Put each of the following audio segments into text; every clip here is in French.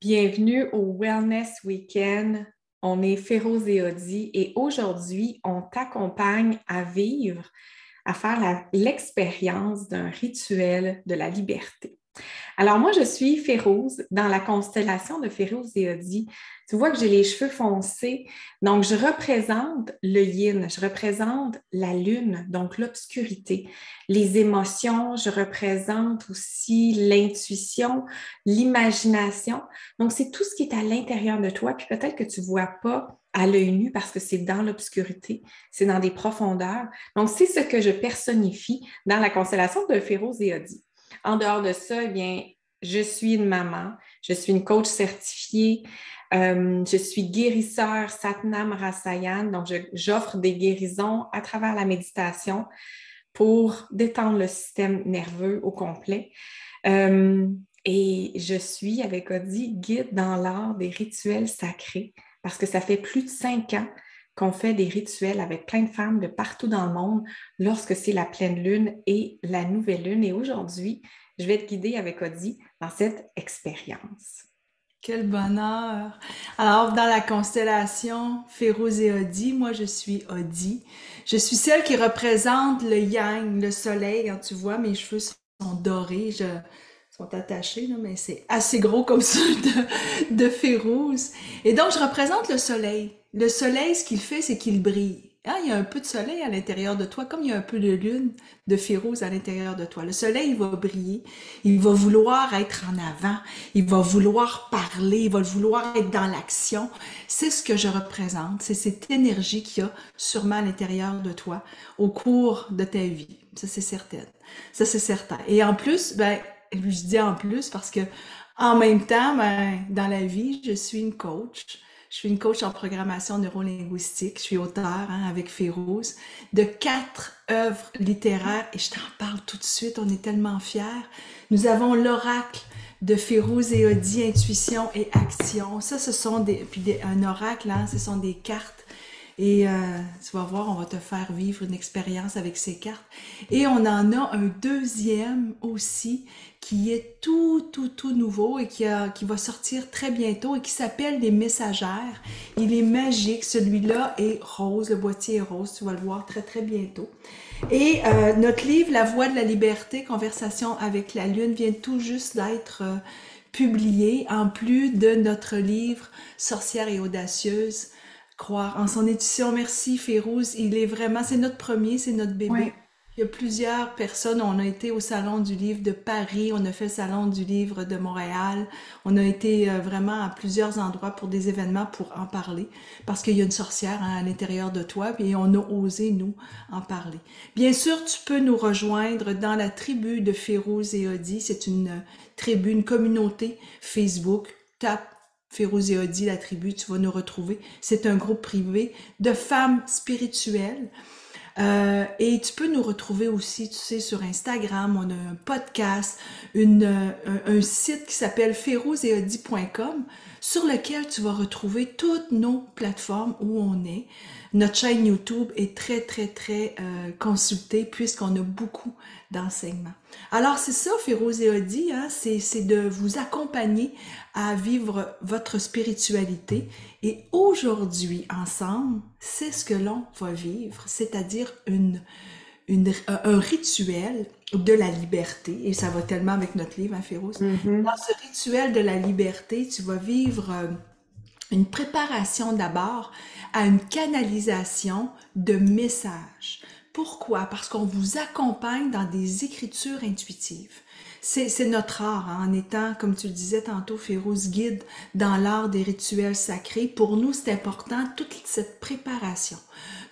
Bienvenue au Wellness Weekend. On est Féroz et Audi et aujourd'hui, on t'accompagne à vivre, à faire l'expérience d'un rituel de la liberté. Alors moi, je suis Féroz dans la constellation de Féroz et Audi. Tu vois que j'ai les cheveux foncés, donc je représente le yin, je représente la lune, donc l'obscurité, les émotions, je représente aussi l'intuition, l'imagination. Donc c'est tout ce qui est à l'intérieur de toi, puis peut-être que tu ne vois pas à l'œil nu parce que c'est dans l'obscurité, c'est dans des profondeurs. Donc c'est ce que je personnifie dans la constellation de Féroz et Audi. En dehors de ça, eh bien, je suis une maman, je suis une coach certifiée, je suis guérisseur Satnam Rasayan, donc j'offre des guérisons à travers la méditation pour détendre le système nerveux au complet. Et je suis, avec Audi, guide dans l'art des rituels sacrés parce que ça fait plus de 5 ans qu'on fait des rituels avec plein de femmes de partout dans le monde lorsque c'est la pleine lune et la nouvelle lune. Et aujourd'hui, je vais te guider avec Audi dans cette expérience. Quel bonheur! Alors, dans la constellation Féroz et Audi, moi je suis Audi. Je suis celle qui représente le yang, le soleil. Quand tu vois, mes cheveux sont dorés, sont attachés, là, mais c'est assez gros comme ça de Féroz. Et donc, je représente le soleil. Le soleil, ce qu'il fait, c'est qu'il brille. Hein, il y a un peu de soleil à l'intérieur de toi, comme il y a un peu de lune de Féroz à l'intérieur de toi. Le soleil, il va briller, il va vouloir être en avant, il va vouloir parler, il va vouloir être dans l'action. C'est ce que je représente, c'est cette énergie qu'il y a sûrement à l'intérieur de toi au cours de ta vie. Ça, c'est certain. Ça, c'est certain. Et en plus, ben, je dis en plus parce que en même temps, ben, dans la vie, je suis une coach. Je suis une coach en programmation neurolinguistique. Je suis auteure hein, avec Féroz de 4 œuvres littéraires et je t'en parle tout de suite. On est tellement fiers. Nous avons l'oracle de Féroz et Audi, intuition et action. Ça, ce sont un oracle, hein, ce sont des cartes. Et tu vas voir, on va te faire vivre une expérience avec ces cartes. Et on en a un deuxième aussi qui est tout nouveau et qui va sortir très bientôt et qui s'appelle Les Messagères. Il est magique. Celui-là est rose. Le boîtier est rose. Tu vas le voir très bientôt. Et notre livre, La Voix de la liberté, Conversation avec la Lune, vient tout juste d'être publié, en plus de notre livre Sorcière et audacieuse, croire en son édition. Merci Férouz, il est vraiment, c'est notre premier, c'est notre bébé. Ouais. Il y a plusieurs personnes, on a été au Salon du Livre de Paris, on a fait le Salon du Livre de Montréal, on a été vraiment à plusieurs endroits pour des événements pour en parler, parce qu'il y a une sorcière hein, à l'intérieur de toi, et on a osé, nous, en parler. Bien sûr, tu peux nous rejoindre dans la tribu de Férouz et Audi, c'est une tribu, une communauté Facebook, tape Féroz et Audi, la tribu, tu vas nous retrouver. C'est un groupe privé de femmes spirituelles. Et tu peux nous retrouver aussi, tu sais, sur Instagram. On a un podcast, un site qui s'appelle ferozeaudi.com sur lequel tu vas retrouver toutes nos plateformes où on est. Notre chaîne YouTube est très consultée puisqu'on a beaucoup d'enseignements. Alors c'est ça, Féroz et Audi, hein, c'est de vous accompagner à vivre votre spiritualité. Et aujourd'hui, ensemble, c'est ce que l'on va vivre, c'est-à-dire un rituel de la liberté. Et ça va tellement avec notre livre, hein, Féroz. Mm-hmm. Dans ce rituel de la liberté, tu vas vivre une préparation d'abord à une canalisation de messages. Pourquoi? Parce qu'on vous accompagne dans des écritures intuitives. C'est notre art, hein, en étant, comme tu le disais tantôt, Féroz, guide dans l'art des rituels sacrés. Pour nous, c'est important, toute cette préparation.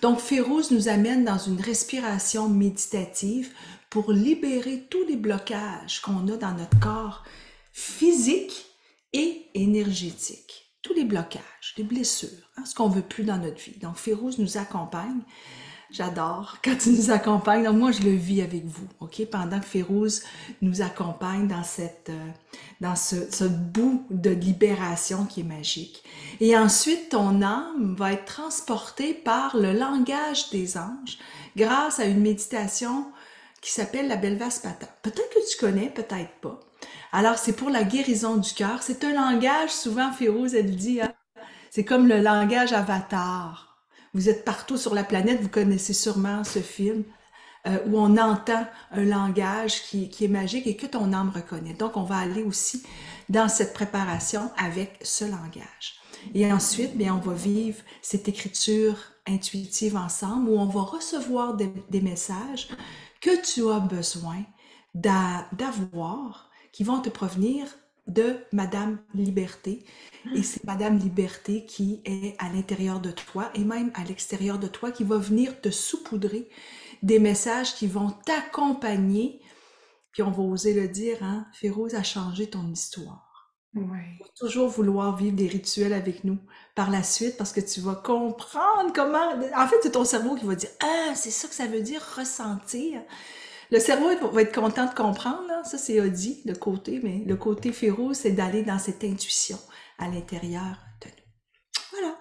Donc, Féroz nous amène dans une respiration méditative pour libérer tous les blocages qu'on a dans notre corps physique et énergétique. Tous les blocages, les blessures, hein, ce qu'on veut plus dans notre vie. Donc, Féroz nous accompagne. J'adore quand tu nous accompagnes. Donc, moi, je le vis avec vous, OK? Pendant que Féroz nous accompagne dans ce bout de libération qui est magique. Et ensuite, ton âme va être transportée par le langage des anges grâce à une méditation qui s'appelle la Belvaspata. Peut-être que tu connais, peut-être pas. Alors, c'est pour la guérison du cœur. C'est un langage, souvent, Férouz, elle dit, hein, c'est comme le langage Avatar. Vous êtes partout sur la planète, vous connaissez sûrement ce film où on entend un langage qui est magique et que ton âme reconnaît. Donc, on va aller aussi dans cette préparation avec ce langage. Et ensuite, bien, on va vivre cette écriture intuitive ensemble où on va recevoir des messages que tu as besoin d'avoir qui vont te provenir de Madame Liberté. Et c'est Madame Liberté qui est à l'intérieur de toi et même à l'extérieur de toi qui va venir te saupoudrer des messages qui vont t'accompagner. Puis on va oser le dire, hein, Férouz a changé ton histoire. Ouais. Tu vas toujours vouloir vivre des rituels avec nous par la suite parce que tu vas comprendre comment... En fait, c'est ton cerveau qui va dire, ah, c'est ça que ça veut dire ressentir. Le cerveau va être content de comprendre, là. Ça c'est Audi, le côté, mais le côté Férouz, c'est d'aller dans cette intuition à l'intérieur de nous. Voilà.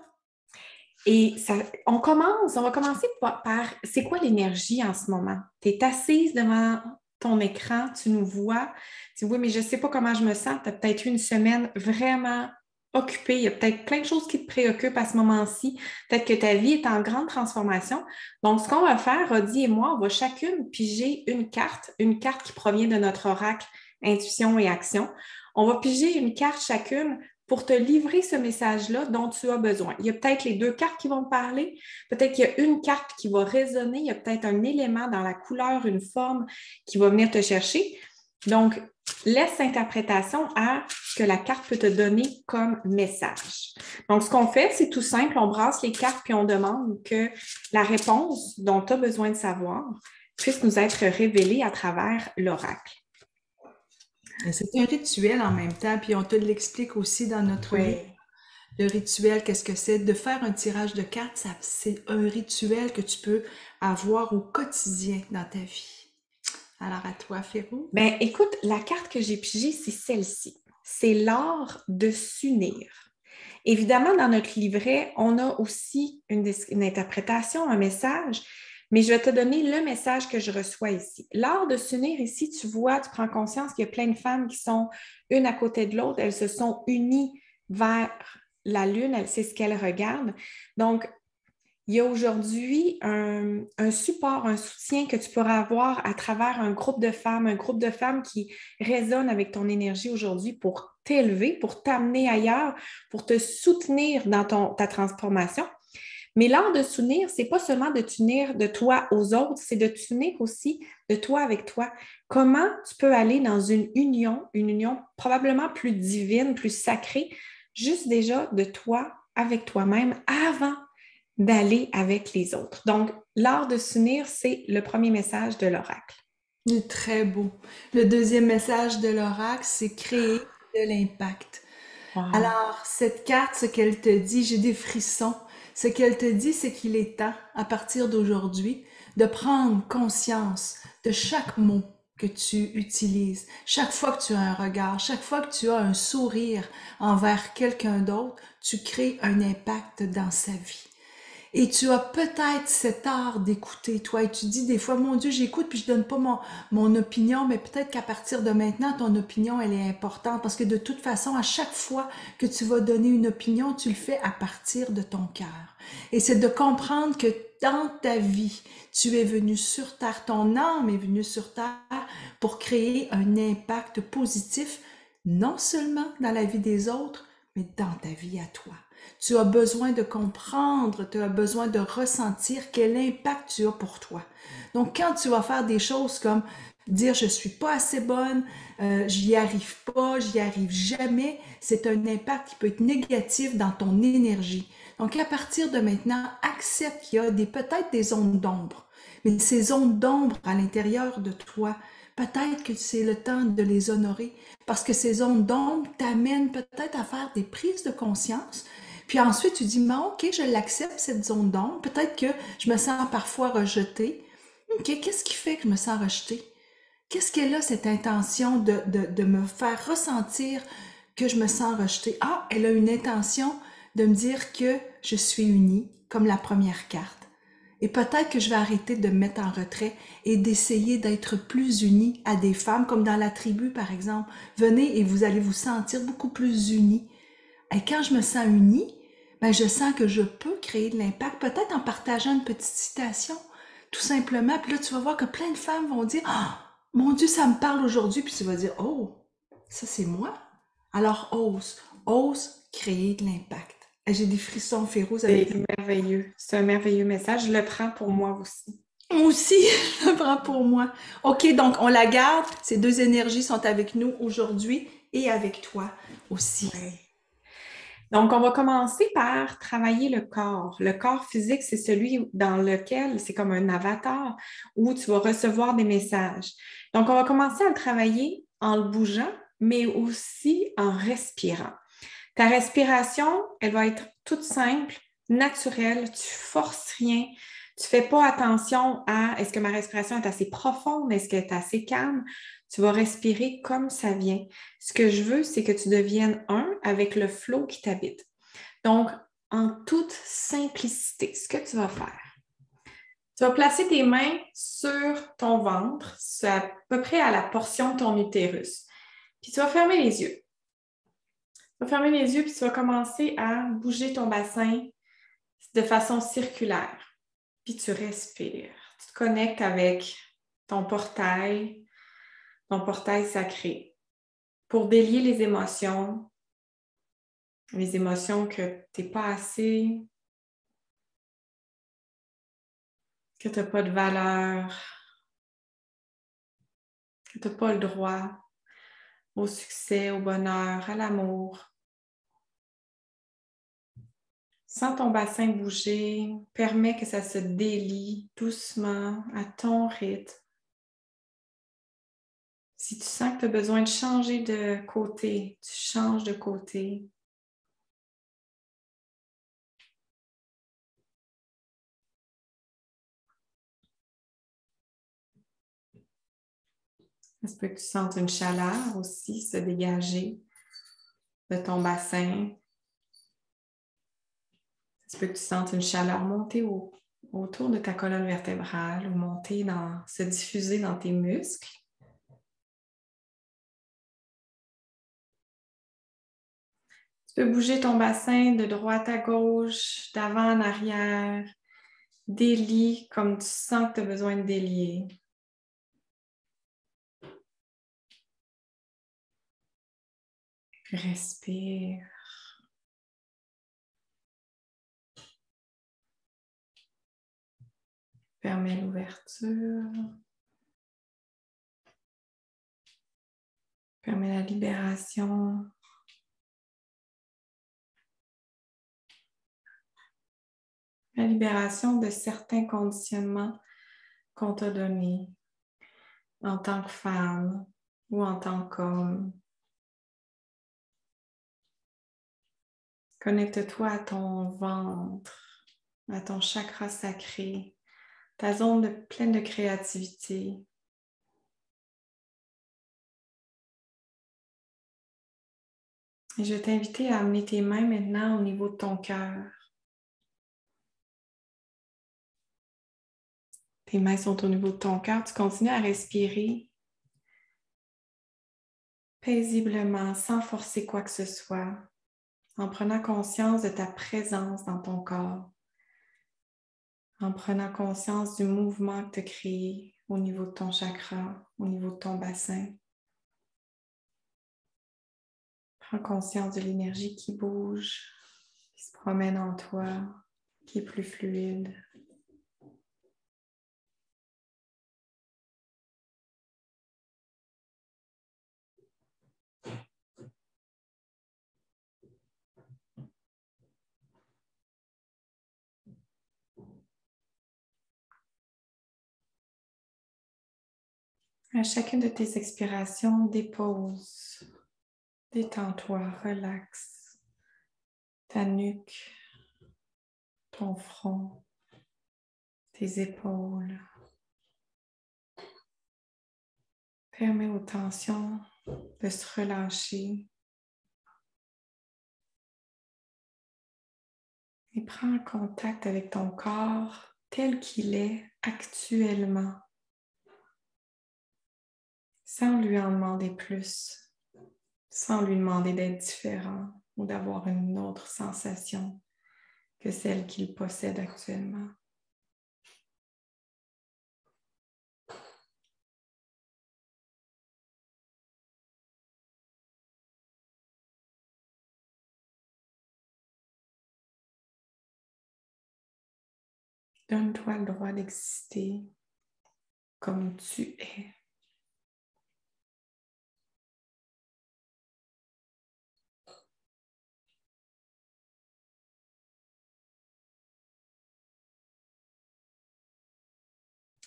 Et ça, on va commencer par c'est quoi l'énergie en ce moment? Tu es assise devant ton écran, tu nous vois, tu dis oui, mais je ne sais pas comment je me sens. Tu as peut-être eu une semaine vraiment occupée. Il y a peut-être plein de choses qui te préoccupent à ce moment-ci. Peut-être que ta vie est en grande transformation. Donc, ce qu'on va faire, Rodi et moi, on va chacune piger une carte qui provient de notre oracle Intuition et Action. On va piger une carte chacune pour te livrer ce message-là dont tu as besoin. Il y a peut-être les deux cartes qui vont te parler, peut-être qu'il y a une carte qui va résonner, il y a peut-être un élément dans la couleur, une forme qui va venir te chercher. Donc, laisse interprétation à ce que la carte peut te donner comme message. Donc, ce qu'on fait, c'est tout simple, on brasse les cartes puis on demande que la réponse dont tu as besoin de savoir puisse nous être révélée à travers l'oracle. C'est un rituel en même temps, puis on te l'explique aussi dans notre livre. Oui. Le rituel, qu'est-ce que c'est? De faire un tirage de cartes, c'est un rituel que tu peux avoir au quotidien dans ta vie. Alors à toi, Férouz. Ben, écoute, la carte que j'ai pigée, c'est celle-ci. C'est l'art de s'unir. Évidemment, dans notre livret, on a aussi une interprétation, un message, mais je vais te donner le message que je reçois ici. L'art de s'unir ici, tu vois, tu prends conscience qu'il y a plein de femmes qui sont une à côté de l'autre, elles se sont unies vers la lune, c'est ce qu'elles regardent. Donc, il y a aujourd'hui un support, un soutien que tu pourras avoir à travers un groupe de femmes qui résonnent avec ton énergie aujourd'hui pour t'élever, pour t'amener ailleurs, pour te soutenir dans ta transformation. Mais l'art de s'unir, c'est pas seulement de t'unir de toi aux autres, c'est de t'unir aussi de toi avec toi. Comment tu peux aller dans une union probablement plus divine, plus sacrée, juste déjà de toi avec toi-même avant d'aller avec les autres. Donc, l'art de s'unir, c'est le premier message de l'oracle. C'est très beau. Le deuxième message de l'oracle, c'est créer de l'impact. Wow. Alors, cette carte, ce qu'elle te dit, j'ai des frissons. Ce qu'elle te dit, c'est qu'il est temps, à partir d'aujourd'hui, de prendre conscience de chaque mot que tu utilises, chaque fois que tu as un regard, chaque fois que tu as un sourire envers quelqu'un d'autre, tu crées un impact dans sa vie. Et tu as peut-être cet art d'écouter, toi, et tu dis des fois, mon Dieu, j'écoute puis je donne pas mon opinion, mais peut-être qu'à partir de maintenant, ton opinion, elle est importante parce que de toute façon, à chaque fois que tu vas donner une opinion, tu le fais à partir de ton cœur. Et c'est de comprendre que dans ta vie, tu es venu sur Terre, ton âme est venue sur Terre pour créer un impact positif, non seulement dans la vie des autres, mais dans ta vie à toi. Tu as besoin de comprendre, tu as besoin de ressentir quel impact tu as pour toi. Donc, quand tu vas faire des choses comme dire je suis pas assez bonne, j'y arrive pas, j'y arrive jamais, c'est un impact qui peut être négatif dans ton énergie. Donc, à partir de maintenant, accepte qu'il y a peut-être des zones d'ombre. Mais ces zones d'ombre à l'intérieur de toi, peut-être que c'est le temps de les honorer parce que ces zones d'ombre t'amènent peut-être à faire des prises de conscience. Puis ensuite, tu dis, mais ok, je l'accepte, cette zone d'ombre. Peut-être que je me sens parfois rejetée. Ok, qu'est-ce qui fait que je me sens rejetée? Qu'est-ce qu'elle a, cette intention de me faire ressentir que je me sens rejetée? Ah, elle a une intention de me dire que je suis unie, comme la première carte. Et peut-être que je vais arrêter de me mettre en retrait et d'essayer d'être plus unie à des femmes, comme dans la tribu, par exemple. Venez et vous allez vous sentir beaucoup plus unis. Et quand je me sens unie, ben je sens que je peux créer de l'impact, peut-être en partageant une petite citation, tout simplement. Puis là, tu vas voir que plein de femmes vont dire, ah, mon Dieu, ça me parle aujourd'hui. Puis tu vas dire, oh, ça c'est moi. Alors ose créer de l'impact. Et j'ai des frissons féroces C'est avec merveilleux. C'est un merveilleux message. Je le prends pour moi aussi. moi aussi, je le prends pour moi. OK, donc on la garde. Ces deux énergies sont avec nous aujourd'hui et avec toi aussi. Ouais. Donc, on va commencer par travailler le corps. Le corps physique, c'est celui dans lequel c'est comme un avatar où tu vas recevoir des messages. Donc, on va commencer à le travailler en le bougeant, mais aussi en respirant. Ta respiration, elle va être toute simple, naturelle, tu forces rien, tu fais pas attention à est-ce que ma respiration est assez profonde, est-ce qu'elle est assez calme. Tu vas respirer comme ça vient. Ce que je veux, c'est que tu deviennes un avec le flot qui t'habite. Donc, en toute simplicité, ce que tu vas faire, tu vas placer tes mains sur ton ventre, c'est à peu près à la portion de ton utérus. Puis tu vas fermer les yeux. Tu vas fermer les yeux puis tu vas commencer à bouger ton bassin de façon circulaire. Puis tu respires. Tu te connectes avec ton portail sacré, pour délier les émotions que tu n'es pas assez, que tu n'as pas de valeur, que tu n'as pas le droit au succès, au bonheur, à l'amour. Sens ton bassin bouger, permets que ça se délie doucement à ton rythme. Si tu sens que tu as besoin de changer de côté, tu changes de côté. Ça se peut que tu sentes une chaleur aussi se dégager de ton bassin. Ça se peut que tu sentes une chaleur monter autour de ta colonne vertébrale ou se diffuser dans tes muscles. Tu peux bouger ton bassin de droite à gauche, d'avant en arrière. Délie comme tu sens que tu as besoin de délier. Respire. Permets l'ouverture. Permets la libération. La libération de certains conditionnements qu'on t'a donnés en tant que femme ou en tant qu'homme. Connecte-toi à ton ventre, à ton chakra sacré, ta zone pleine de créativité. Et je vais t'inviter à amener tes mains maintenant au niveau de ton cœur. Tes mains sont au niveau de ton cœur. Tu continues à respirer paisiblement, sans forcer quoi que ce soit, en prenant conscience de ta présence dans ton corps, en prenant conscience du mouvement que tu as créé au niveau de ton chakra, au niveau de ton bassin. Prends conscience de l'énergie qui bouge, qui se promène en toi, qui est plus fluide. À chacune de tes expirations, dépose, détends-toi, relaxe ta nuque, ton front, tes épaules. Permets aux tensions de se relâcher et prends contact avec ton corps tel qu'il est actuellement, sans lui en demander plus, sans lui demander d'être différent ou d'avoir une autre sensation que celle qu'il possède actuellement. Donne-toi le droit d'exister comme tu es.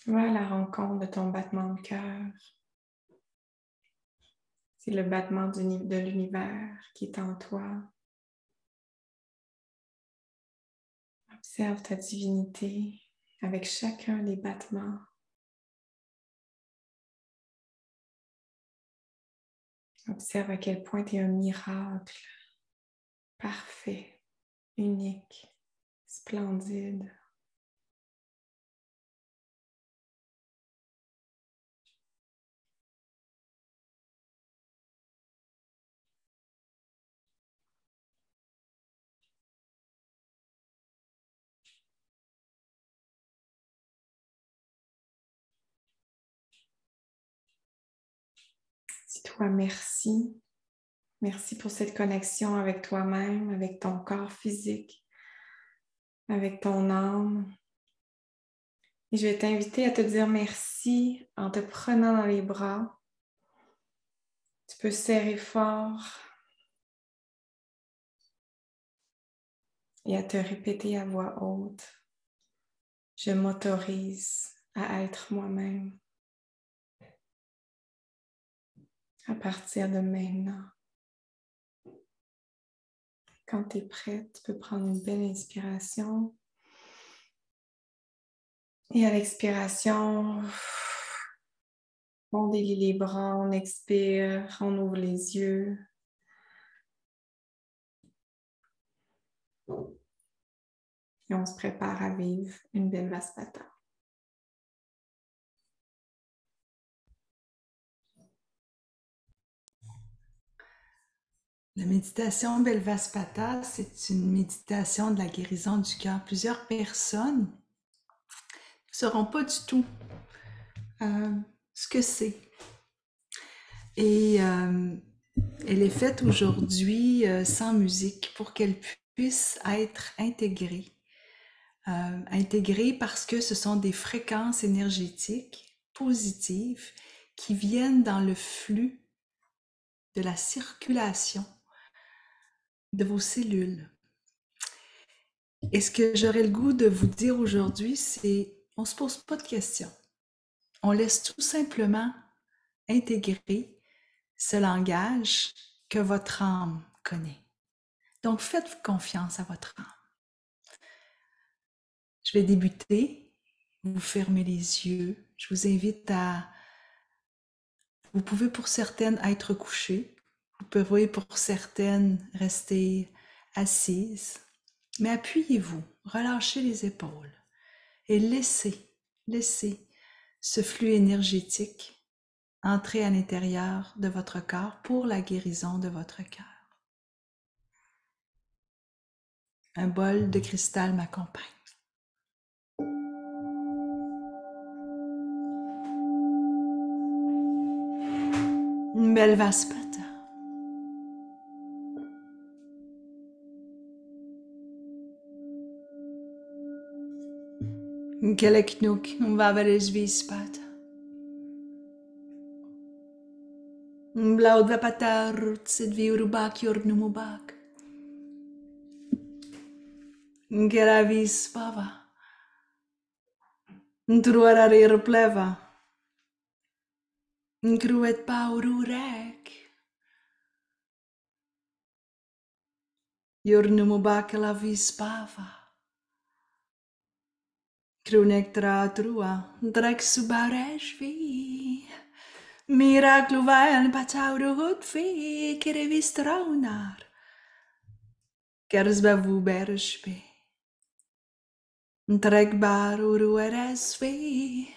Va à la rencontre de ton battement de cœur. C'est le battement de l'univers qui est en toi. Observe ta divinité avec chacun des battements. Observe à quel point tu es un miracle parfait, unique, splendide. Dis-toi merci. Merci pour cette connexion avec toi-même, avec ton corps physique, avec ton âme. Et je vais t'inviter à te dire merci en te prenant dans les bras. Tu peux serrer fort et à te répéter à voix haute. Je m'autorise à être moi-même à partir de maintenant. Quand tu es prête, tu peux prendre une belle inspiration. Et à l'expiration, on délie les bras, on expire, on ouvre les yeux. Et on se prépare à vivre une belle Vaspata. La méditation Belvaspata, c'est une méditation de la guérison du cœur. Plusieurs personnes ne sauront pas du tout ce que c'est. Et elle est faite aujourd'hui sans musique pour qu'elle puisse être intégrée. Intégrée parce que ce sont des fréquences énergétiques positives qui viennent dans le flux de la circulation de vos cellules. Et ce que j'aurais le goût de vous dire aujourd'hui, c'est on ne se pose pas de questions. On laisse tout simplement intégrer ce langage que votre âme connaît. Donc, faites confiance à votre âme. Je vais débuter. Vous fermez les yeux. Je vous invite à... Vous pouvez pour certaines être couchées. Vous pouvez pour certaines rester assises. Mais appuyez-vous, relâchez les épaules et laissez ce flux énergétique entrer à l'intérieur de votre corps pour la guérison de votre cœur. Un bol de cristal m'accompagne. Belvaspata. Keleknuk vaveresvispata. Blaudvapata rutsidviurubak yornumubak. Geravispava. Truararir pleva. Kruet paururek. Yornumubak lavispava. Krunektra trua. Dreksubareshvi. Miraclu vajan pacauru hutvi. Kerevistraunar. Kersbevu bershpe. Trekbar urueresvi.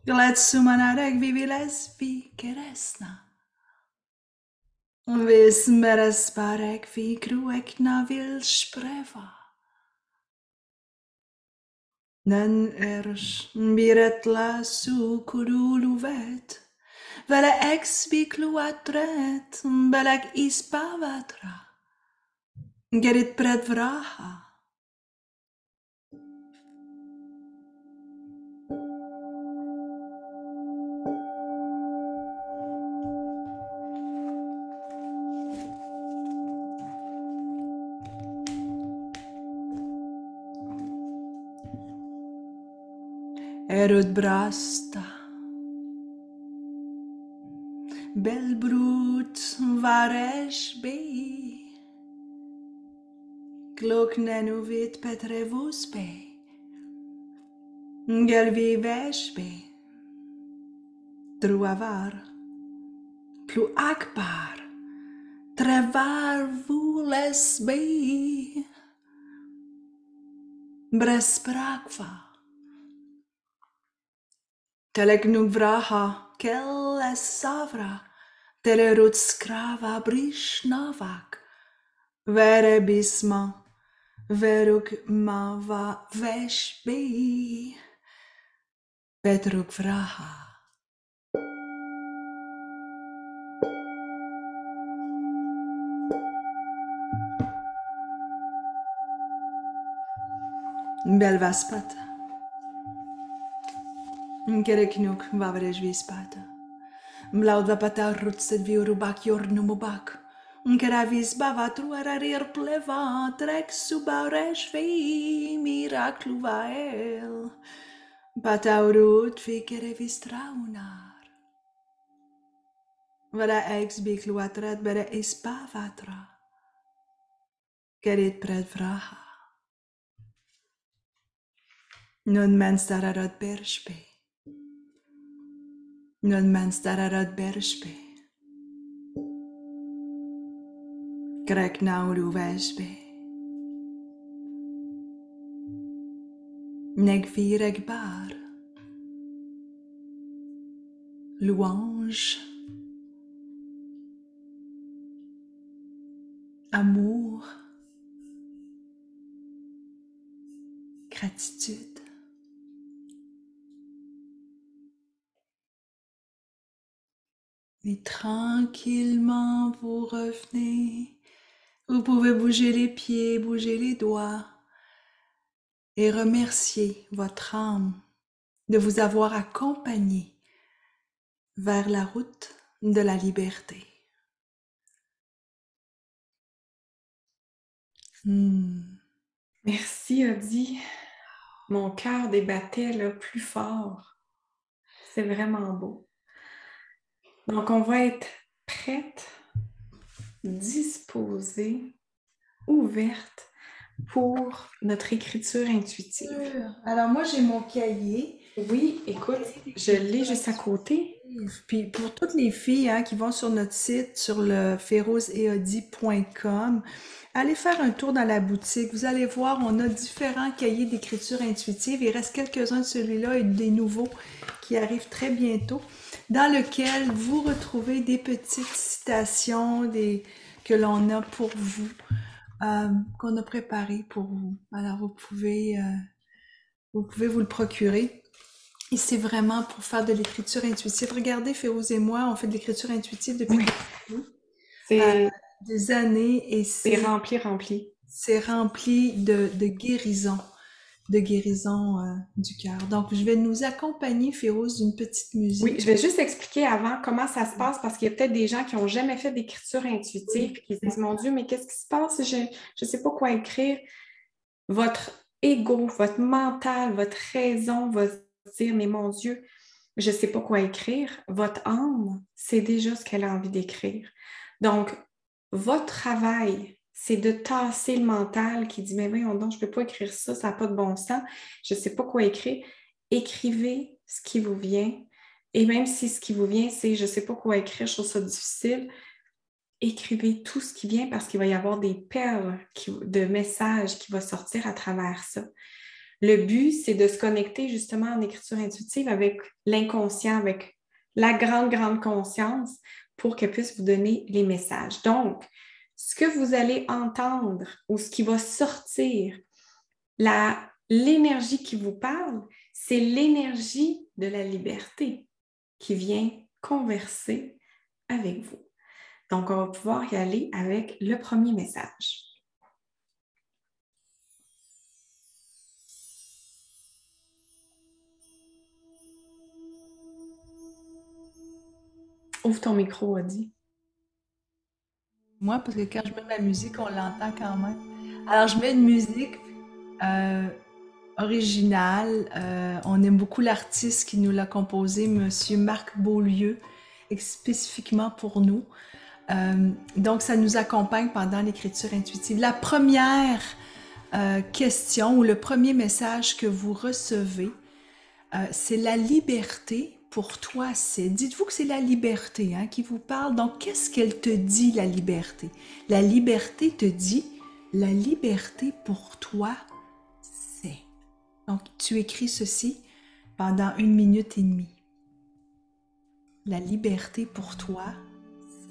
Gletsumanarek vivilesvi keresna. Vismeresparek vi kruekna vil spreva. Nen biretla su kuruluvet. Vele ex bicluatret, belek ispavatra. Gerit pred vraha. Erud brasta. Belbrut vareshbi. Kloknenuvit petrevusbe. Gelviveshbe. Druavar. Plu akbar. Trevar vulesbe. Bresprakva. Telegnuvraha. Kelle savra. Telerut skrava brishnavak. Vere bisma. Veruk mava veshbi. Petruk vraha. Belvaspata. Kereknuk vavrejvispata. Mlaudvapata rutset viurubak yornumubak. Keravis bavatru ararir pleva. Trek subareshvi mirakluvael. Pataurut vikerevis traunar. Vara ex bikluatrat bere ispavatra. Kerit pred vraha. Non menstararat bershpe. Non menstararat bershpe. Krek nauru veshpe. Negvireg bar. Louange. Amour. Gratitude. Et tranquillement, vous revenez. Vous pouvez bouger les pieds, bouger les doigts et remercier votre âme de vous avoir accompagné vers la route de la liberté. Merci, Odi. Mon cœur débattait là, plus fort. C'est vraiment beau. Donc, on va être prête, disposée, ouverte pour notre écriture intuitive. Alors moi, j'ai mon cahier. Oui, écoute, je l'ai juste à côté. Puis pour toutes les filles qui vont sur notre site, sur le ferozeeodi.com, allez faire un tour dans la boutique. Vous allez voir, on a différents cahiers d'écriture intuitive. Il reste quelques-uns de celui-là et des nouveaux qui arrivent très bientôt, dans lequel vous retrouvez des petites citations que l'on a pour vous, qu'on a préparées pour vous. Alors vous pouvez vous le procurer. Et c'est vraiment pour faire de l'écriture intuitive. Regardez, Férouz et moi, on fait de l'écriture intuitive depuis des années et c'est rempli. C'est rempli de guérison, du cœur. Donc, je vais nous accompagner, Férouz, d'une petite musique. Oui, je vais juste expliquer avant comment ça se passe parce qu'il y a peut-être des gens qui n'ont jamais fait d'écriture intuitive et qui se disent, mon Dieu, mais qu'est-ce qui se passe? Je ne sais pas quoi écrire. Votre ego, votre mental, votre raison va se dire, mais mon Dieu, je ne sais pas quoi écrire. Votre âme, c'est déjà ce qu'elle a envie d'écrire. Donc, votre travail, c'est de tasser le mental qui dit, mais voyons donc, je ne peux pas écrire ça, ça n'a pas de bon sens, je ne sais pas quoi écrire. Écrivez ce qui vous vient. Et même si ce qui vous vient, c'est je ne sais pas quoi écrire, je trouve ça difficile, écrivez tout ce qui vient parce qu'il va y avoir des perles de messages qui vont sortir à travers ça. Le but, c'est de se connecter justement en écriture intuitive avec l'inconscient, avec la grande, grande conscience pour qu'elle puisse vous donner les messages. Donc, ce que vous allez entendre ou ce qui va sortir, l'énergie qui vous parle, c'est l'énergie de la liberté qui vient converser avec vous. Donc, on va pouvoir y aller avec le premier message. Ouvre ton micro, Adi. Moi, parce que quand je mets ma musique, on l'entend quand même. Alors, je mets une musique euh, originale. On aime beaucoup l'artiste qui nous l'a composé, Monsieur Marc Beaulieu, spécifiquement pour nous. Donc, ça nous accompagne pendant l'écriture intuitive. La première question ou le premier message que vous recevez, c'est la liberté. Pour toi, c'est. Dites-vous que c'est la liberté qui vous parle. Donc, qu'est-ce qu'elle te dit, la liberté? La liberté te dit, la liberté pour toi, c'est. Donc, tu écris ceci pendant 1 minute et demie. La liberté pour toi, c'est.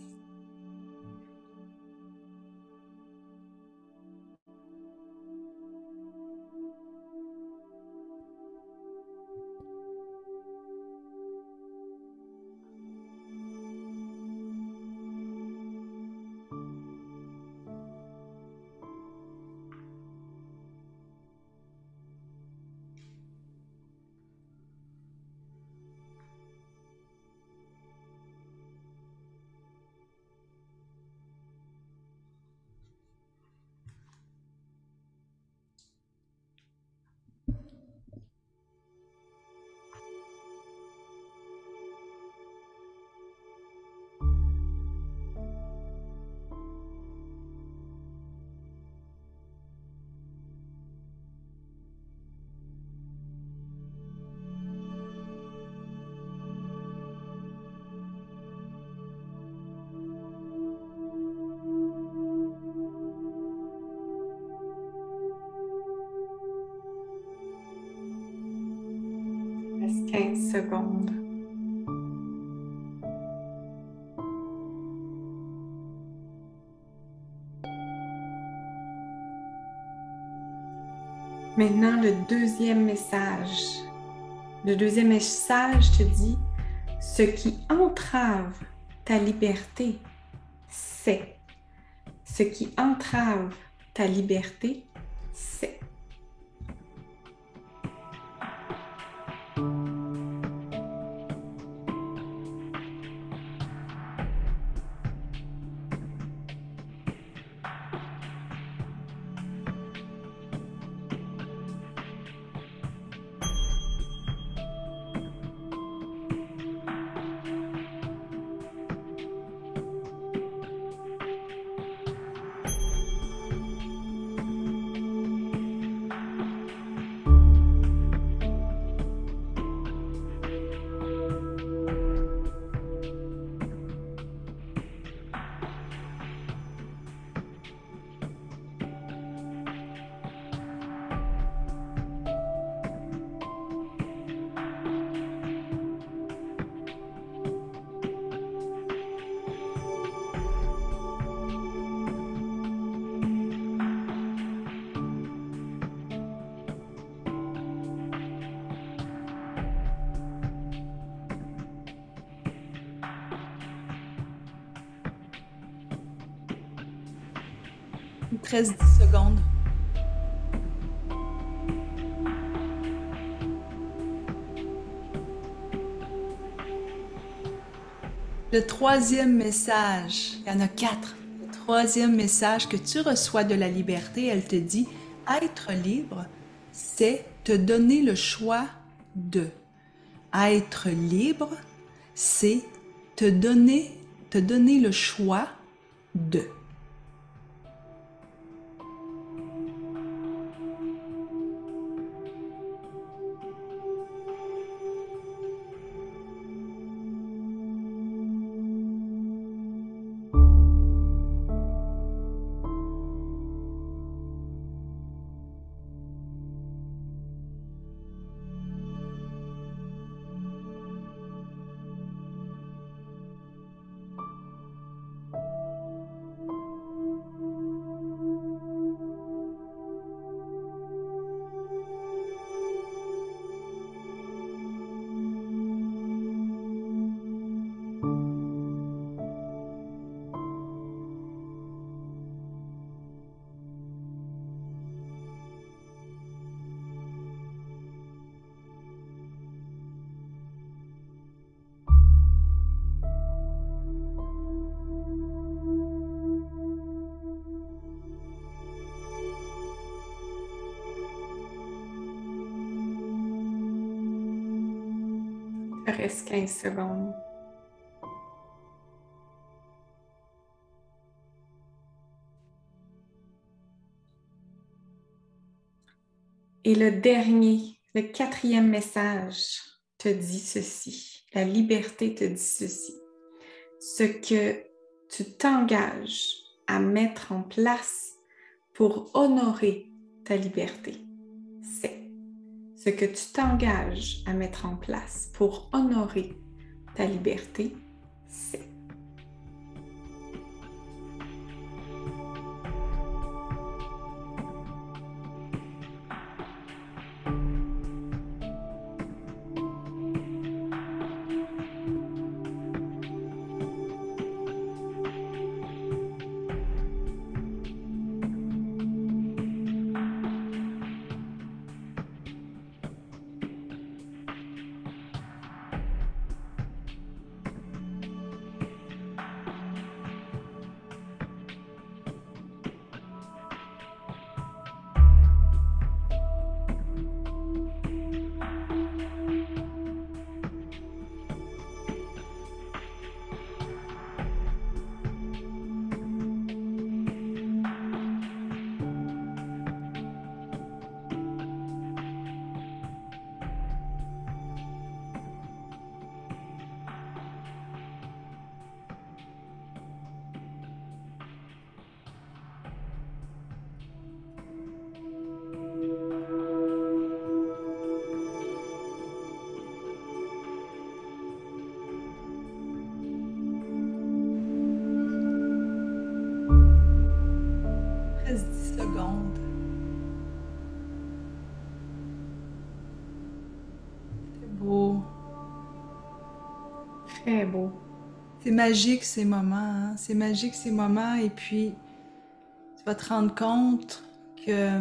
Reste 15 secondes. Maintenant, le deuxième message. Le deuxième message te dit, ce qui entrave ta liberté, c'est. Ce qui entrave ta liberté, c'est. Il te reste 10 secondes. Le troisième message, il y en a 4. Le troisième message que tu reçois de la liberté, elle te dit, être libre, c'est te donner le choix de. Être libre, c'est te donner le choix de. reste 15 secondes. Et le dernier, le quatrième message te dit ceci. La liberté te dit ceci. Ce que tu t'engages à mettre en place pour honorer ta liberté, c'est ce que tu t'engages à mettre en place pour honorer ta liberté, c'est. Reste 10 secondes. C'est beau. Très beau. C'est magique ces moments, hein? C'est magique ces moments et puis tu vas te rendre compte que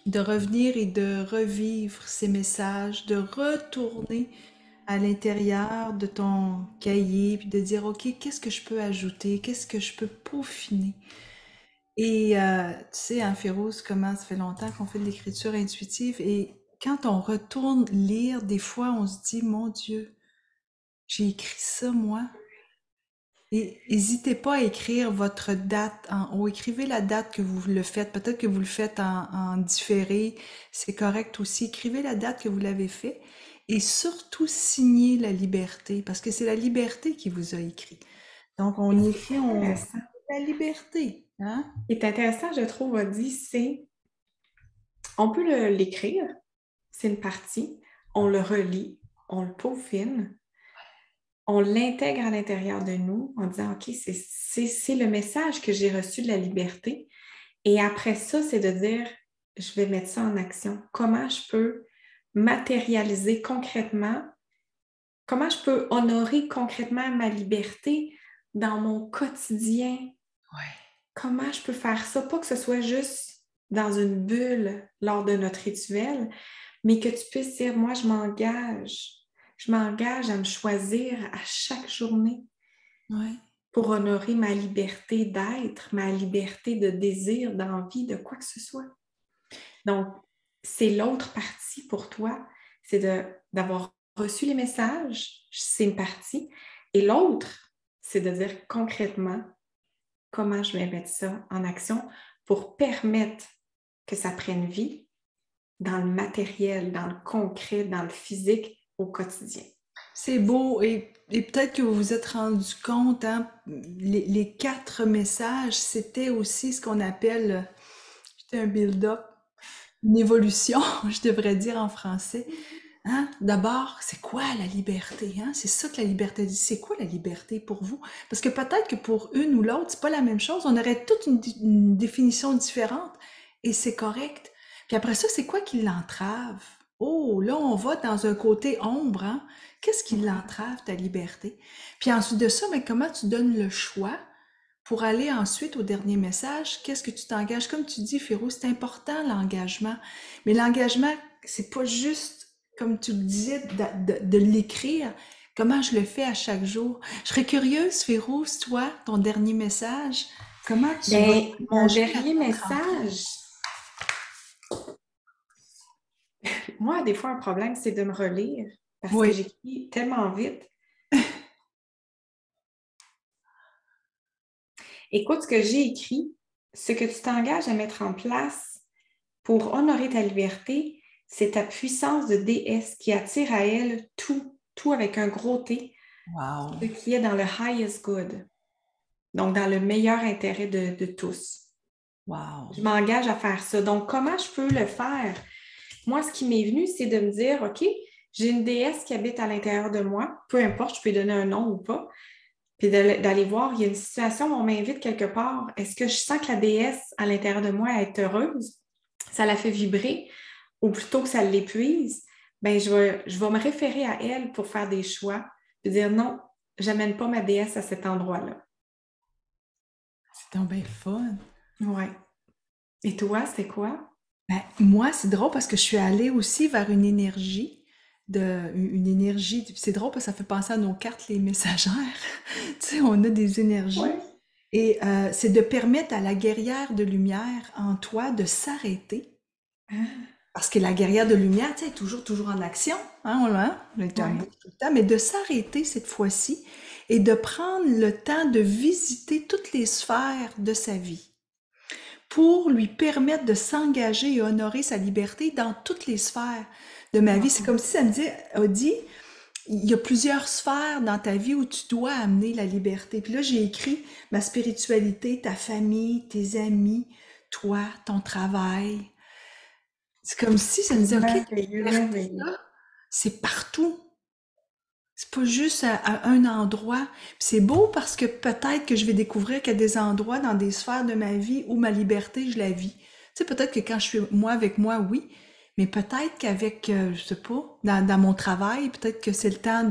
de revenir et de revivre ces messages, de retourner à l'intérieur de ton cahier puis de dire OK, qu'est-ce que je peux ajouter? Qu'est-ce que je peux peaufiner? Et tu sais, hein, Féroce, comment ça fait longtemps qu'on fait de l'écriture intuitive et quand on retourne lire, des fois, on se dit, mon Dieu, j'ai écrit ça, moi. Et n'hésitez pas à écrire votre date en haut. Écrivez la date que vous le faites. Peut-être que vous le faites en différé. C'est correct aussi. Écrivez la date que vous l'avez fait. Et surtout, signez la liberté. Parce que c'est la liberté qui vous a écrit. Donc, on écrit Intéressant. la liberté. Hein? Ce qui est intéressant, je trouve, Audie, c'est on peut l'écrire, c'est une partie, on le relit, on le peaufine, on l'intègre à l'intérieur de nous en disant, OK, c'est le message que j'ai reçu de la liberté. Et après ça, c'est de dire, je vais mettre ça en action. Comment je peux matérialiser concrètement, comment je peux honorer concrètement ma liberté dans mon quotidien? Ouais. Comment je peux faire ça? Pas que ce soit juste dans une bulle lors de notre rituel, mais que tu puisses dire, moi, je m'engage. Je m'engage à me choisir à chaque journée Ouais. pour honorer ma liberté d'être, ma liberté de désir, d'envie, de quoi que ce soit. Donc, c'est l'autre partie pour toi, c'est d'avoir reçu les messages, c'est une partie. Et l'autre, c'est de dire concrètement comment je vais mettre ça en action pour permettre que ça prenne vie dans le matériel, dans le concret, dans le physique au quotidien. C'est beau et peut-être que vous vous êtes rendu compte, hein, les 4 messages, c'était aussi ce qu'on appelle, c'était un build-up, une évolution, je devrais dire en français. Hein? D'abord, c'est quoi la liberté? Hein? C'est ça que la liberté dit. C'est quoi la liberté pour vous? Parce que peut-être que pour une ou l'autre, c'est pas la même chose. On aurait toute une définition différente et c'est correct. Puis après ça, c'est quoi qui l'entrave? Oh, là, on va dans un côté ombre, hein? Qu'est-ce qui l'entrave, ta liberté? Puis ensuite de ça, mais comment tu donnes le choix pour aller ensuite au dernier message? Qu'est-ce que tu t'engages? Comme tu dis, Féro, c'est important l'engagement. Mais l'engagement, c'est pas juste, comme tu le disais, de l'écrire. Comment je le fais à chaque jour? Je serais curieuse, Féroce, toi, ton dernier message, comment tu vas Bien, mon t'engager à dernier ton 30 ans? message, moi, des fois, un problème, c'est de me relire parce que Oui. j'écris tellement vite. Écoute ce que j'ai écrit, ce que tu t'engages à mettre en place pour honorer ta liberté, c'est ta puissance de déesse qui attire à elle tout, tout avec un gros T, Wow. ce qui est dans le highest good, donc dans le meilleur intérêt de tous. Je Wow. m'engage à faire ça. Donc, comment je peux le faire? Moi, ce qui m'est venu, c'est de me dire, OK, j'ai une déesse qui habite à l'intérieur de moi, peu importe, je peux lui donner un nom ou pas, puis d'aller voir, il y a une situation où on m'invite quelque part. Est-ce que je sens que la déesse à l'intérieur de moi est heureuse? Ça la fait vibrer? Ou plutôt que ça l'épuise? Ben, je vais me référer à elle pour faire des choix, puis dire non, j'amène pas ma déesse à cet endroit-là. C'est donc bien fun. Ouais. Et toi, c'est quoi? Ben, moi, c'est drôle parce que je suis allée aussi vers une énergie une énergie, c'est drôle parce que ça fait penser à nos cartes, les messagères. Tu sais, on a des énergies. Ouais. Et c'est de permettre à la guerrière de lumière en toi de s'arrêter. Ah, Parce que la guerrière de lumière, tu sais, est toujours en action, hein, on est en ouais. boucle tout le temps, mais de s'arrêter cette fois-ci et de prendre le temps de visiter toutes les sphères de sa vie pour lui permettre de s'engager et honorer sa liberté dans toutes les sphères de ma vie. C'est Wow. comme si ça me dit, Audie, il y a plusieurs sphères dans ta vie où tu dois amener la liberté. Puis là, j'ai écrit ma spiritualité, ta famille, tes amis, toi, ton travail. C'est comme si ça me disait, OK, ta Merveilleux, liberté, merveilleux. là, c'est partout. C'est pas juste à un endroit. Puis c'est beau parce que peut-être que je vais découvrir qu'il y a des endroits dans des sphères de ma vie où ma liberté, je la vis. Tu sais, peut-être que quand je suis moi avec moi, oui, mais peut-être qu'avec, je sais pas, dans mon travail, peut-être que c'est le temps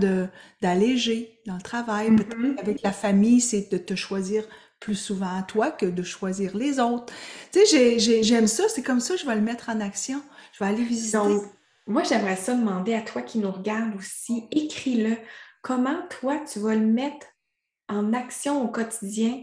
d'alléger dans le travail. Peut-être Mhm. qu'avec la famille, c'est de te choisir plus souvent à toi que de choisir les autres. Tu sais, j'aime ça, c'est comme ça que je vais le mettre en action. Je vais aller visiter. Donc, moi, j'aimerais ça demander à toi qui nous regarde aussi, écris-le. Comment toi, tu vas le mettre en action au quotidien?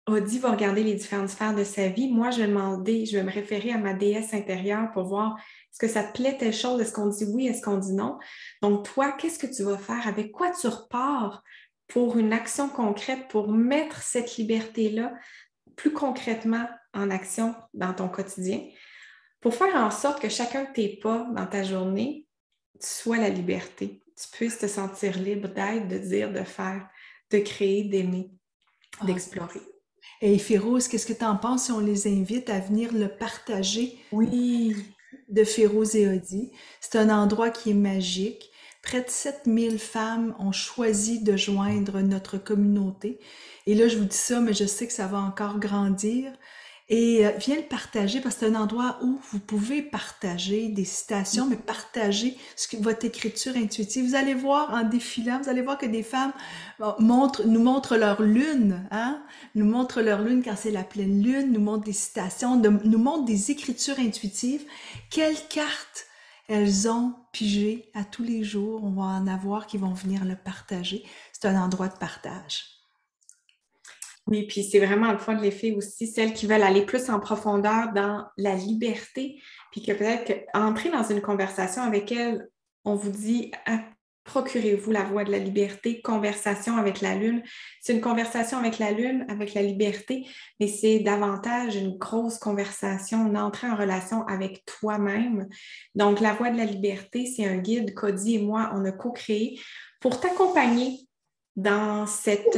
Audie va regarder les différentes sphères de sa vie. Moi, je vais demander, je vais me référer à ma déesse intérieure pour voir est-ce que ça te plaît telle chose? Est-ce qu'on dit oui? Est-ce qu'on dit non? Donc, toi, qu'est-ce que tu vas faire? Avec quoi tu repars pour une action concrète, pour mettre cette liberté-là plus concrètement en action dans ton quotidien, pour faire en sorte que chacun de tes pas dans ta journée soit la liberté. Tu puisses te sentir libre d'être, de dire, de faire, de créer, d'aimer, Ah, d'explorer. et Férouz, qu'est-ce que tu en penses si on les invite à venir le partager Oui. de Férouz et Audi? C'est un endroit qui est magique. Près de 7000 femmes ont choisi de joindre notre communauté. Et là, je vous dis ça, mais je sais que ça va encore grandir. Et viens le partager parce que c'est un endroit où vous pouvez partager des citations, mais partager votre écriture intuitive. Vous allez voir en défilant, vous allez voir que des femmes nous montrent leur lune, hein? Nous montrent leur lune quand c'est la pleine lune, nous montrent des citations, nous montrent des écritures intuitives. Quelles cartes elles ont pigées à tous les jours. On va en avoir qui vont venir le partager. C'est un endroit de partage. Oui, puis c'est vraiment le fun de les filles aussi, celles qui veulent aller plus en profondeur dans la liberté, puis que peut-être entrer dans une conversation avec elles, on vous dit ah, procurez-vous la voie de la liberté, conversation avec la lune. C'est une conversation avec la lune, avec la liberté, mais c'est davantage une grosse conversation, une entrée en relation avec toi-même. Donc, la voie de la liberté, c'est un guide qu'Audie et moi, on a co-créé pour t'accompagner dans cette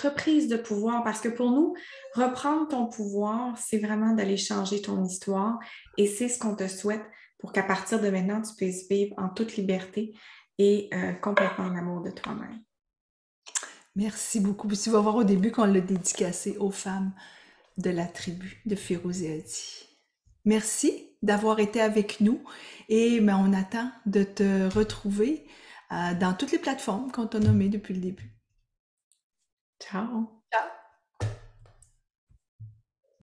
reprise de pouvoir, parce que pour nous, reprendre ton pouvoir, c'est vraiment d'aller changer ton histoire et c'est ce qu'on te souhaite pour qu'à partir de maintenant, tu puisses vivre en toute liberté et complètement en amour de toi-même. Merci beaucoup. Puis tu vas voir au début qu'on l'a dédicacé aux femmes de la tribu de Férouz et Hadi. Merci d'avoir été avec nous et ben, on attend de te retrouver dans toutes les plateformes qu'on t'a nommées depuis le début. Ciao!